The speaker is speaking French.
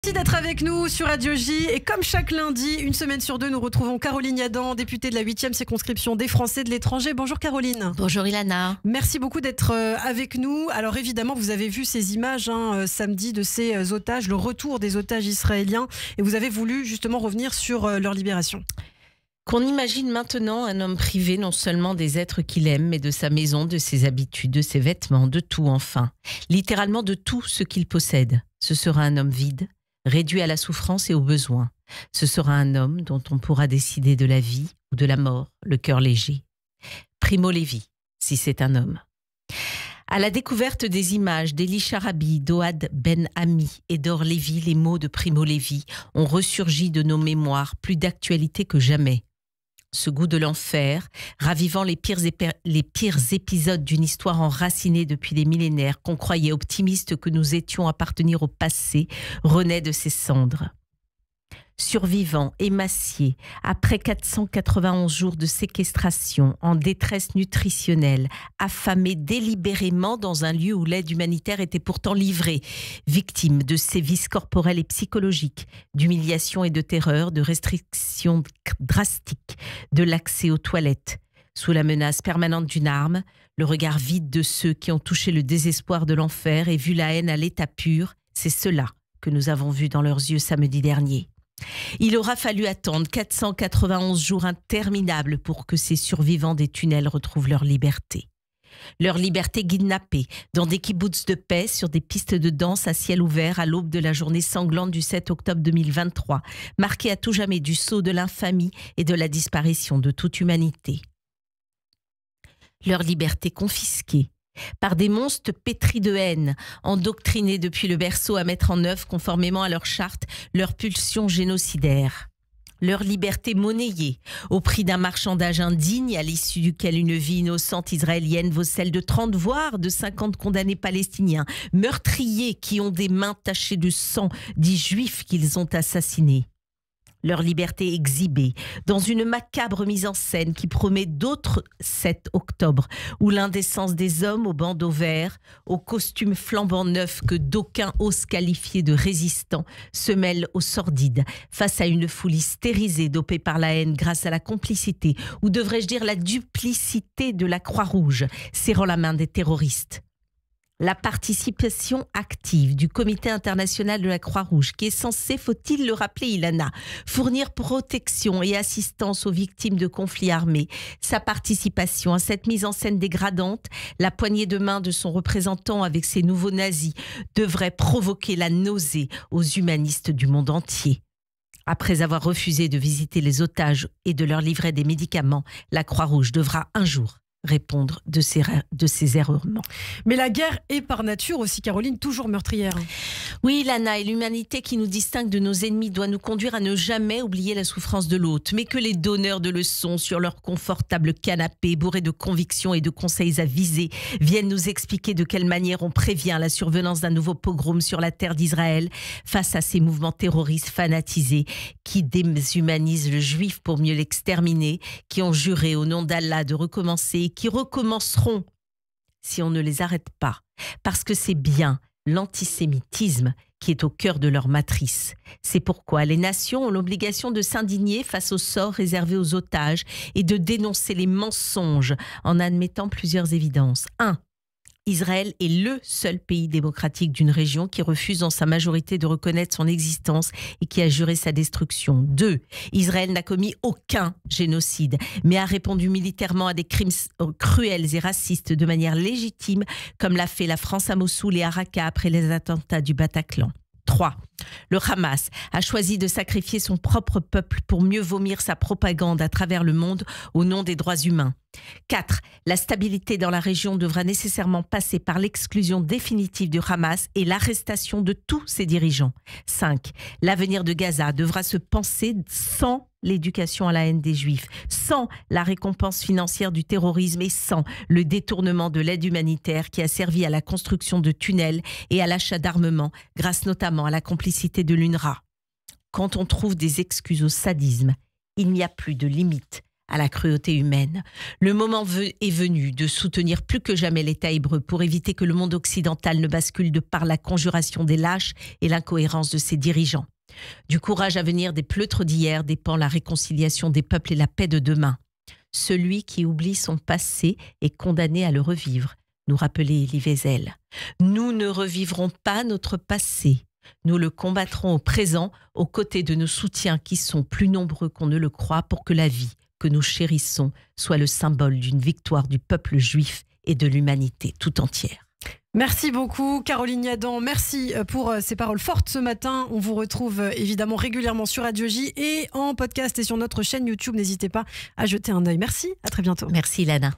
Merci d'être avec nous sur Radio J. Et comme chaque lundi, une semaine sur deux, nous retrouvons Caroline Yadan, députée de la 8e circonscription des Français de l'étranger. Bonjour Caroline. Bonjour Ilana. Merci beaucoup d'être avec nous. Alors évidemment, vous avez vu ces images samedi de ces otages, le retour des otages israéliens. Et vous avez voulu justement revenir sur leur libération. Qu'on imagine maintenant un homme privé non seulement des êtres qu'il aime, mais de sa maison, de ses habitudes, de ses vêtements, de tout enfin. Littéralement de tout ce qu'il possède. Ce sera un homme vide, réduit à la souffrance et aux besoins. Ce sera un homme dont on pourra décider de la vie ou de la mort, le cœur léger. Primo Levi, si c'est un homme. À la découverte des images d'Eli Charabi, d'Ohad Ben Ami et d'Or Lévy, les mots de Primo Levi ont ressurgi de nos mémoires, plus d'actualité que jamais. Ce goût de l'enfer, ravivant les pires épisodes d'une histoire enracinée depuis des millénaires, qu'on croyait optimistes que nous étions appartenir au passé, renaît de ses cendres. Survivant, émacié, après 491 jours de séquestration, en détresse nutritionnelle, affamé délibérément dans un lieu où l'aide humanitaire était pourtant livrée, victime de sévices corporels et psychologiques, d'humiliations et de terreur, de restrictions drastiques, de l'accès aux toilettes, sous la menace permanente d'une arme, le regard vide de ceux qui ont touché le désespoir de l'enfer et vu la haine à l'état pur, c'est cela que nous avons vu dans leurs yeux samedi dernier. Il aura fallu attendre 491 jours interminables pour que ces survivants des tunnels retrouvent leur liberté. Leur liberté kidnappée dans des kibboutz de paix sur des pistes de danse à ciel ouvert à l'aube de la journée sanglante du 7 octobre 2023, marquée à tout jamais du sceau de l'infamie et de la disparition de toute humanité. Leur liberté confisquée par des monstres pétris de haine, endoctrinés depuis le berceau à mettre en œuvre, conformément à leur charte, leur pulsion génocidaire. Leur liberté monnayée, au prix d'un marchandage indigne, à l'issue duquel une vie innocente israélienne vaut celle de 30 voire de 50 condamnés palestiniens, meurtriers qui ont des mains tachées de sang, dits juifs qu'ils ont assassinés. Leur liberté exhibée dans une macabre mise en scène qui promet d'autres 7 octobre, où l'indécence des hommes aux bandeaux verts, aux costumes flambant neufs que d'aucuns osent qualifier de résistants, se mêle au sordide, face à une foule hystérisée dopée par la haine grâce à la complicité, ou devrais-je dire la duplicité de la Croix-Rouge, serrant la main des terroristes. La participation active du Comité international de la Croix-Rouge, qui est censé, faut-il le rappeler Ilana, fournir protection et assistance aux victimes de conflits armés. Sa participation à cette mise en scène dégradante, la poignée de main de son représentant avec ses nouveaux nazis, devrait provoquer la nausée aux humanistes du monde entier. Après avoir refusé de visiter les otages et de leur livrer des médicaments, la Croix-Rouge devra un jour répondre de ses errements. Mais la guerre est par nature aussi, Caroline, toujours meurtrière. Oui, Lana, et l'humanité qui nous distingue de nos ennemis doit nous conduire à ne jamais oublier la souffrance de l'autre, mais que les donneurs de leçons sur leur confortable canapé, bourrés de convictions et de conseils avisés, viennent nous expliquer de quelle manière on prévient la survenance d'un nouveau pogrom sur la terre d'Israël face à ces mouvements terroristes fanatisés qui déshumanisent le juif pour mieux l'exterminer, qui ont juré au nom d'Allah de recommencer, qui recommenceront si on ne les arrête pas, parce que c'est bien l'antisémitisme qui est au cœur de leur matrice. C'est pourquoi les nations ont l'obligation de s'indigner face au sort réservé aux otages et de dénoncer les mensonges en admettant plusieurs évidences. 1. Israël est le seul pays démocratique d'une région qui refuse dans sa majorité de reconnaître son existence et qui a juré sa destruction. 2. Israël n'a commis aucun génocide, mais a répondu militairement à des crimes cruels et racistes de manière légitime, comme l'a fait la France à Mossoul et à Raqqa après les attentats du Bataclan. 3. Le Hamas a choisi de sacrifier son propre peuple pour mieux vomir sa propagande à travers le monde au nom des droits humains. 4. La stabilité dans la région devra nécessairement passer par l'exclusion définitive du Hamas et l'arrestation de tous ses dirigeants. 5. L'avenir de Gaza devra se penser sans l'éducation à la haine des Juifs, sans la récompense financière du terrorisme et sans le détournement de l'aide humanitaire qui a servi à la construction de tunnels et à l'achat d'armements, grâce notamment à la complicité de l'UNRWA. Quand on trouve des excuses au sadisme, il n'y a plus de limite à la cruauté humaine. Le moment est venu de soutenir plus que jamais l'État hébreu pour éviter que le monde occidental ne bascule de par la conjuration des lâches et l'incohérence de ses dirigeants. Du courage à venir des pleutres d'hier dépend la réconciliation des peuples et la paix de demain. Celui qui oublie son passé est condamné à le revivre, nous rappelait Elie Wiesel. Nous ne revivrons pas notre passé. Nous le combattrons au présent, aux côtés de nos soutiens qui sont plus nombreux qu'on ne le croit, pour que la vie que nous chérissons soit le symbole d'une victoire du peuple juif et de l'humanité tout entière. Merci beaucoup Caroline Yadan, merci pour ces paroles fortes ce matin. On vous retrouve évidemment régulièrement sur Radio J et en podcast et sur notre chaîne YouTube. N'hésitez pas à jeter un œil. Merci, à très bientôt. Merci Lana.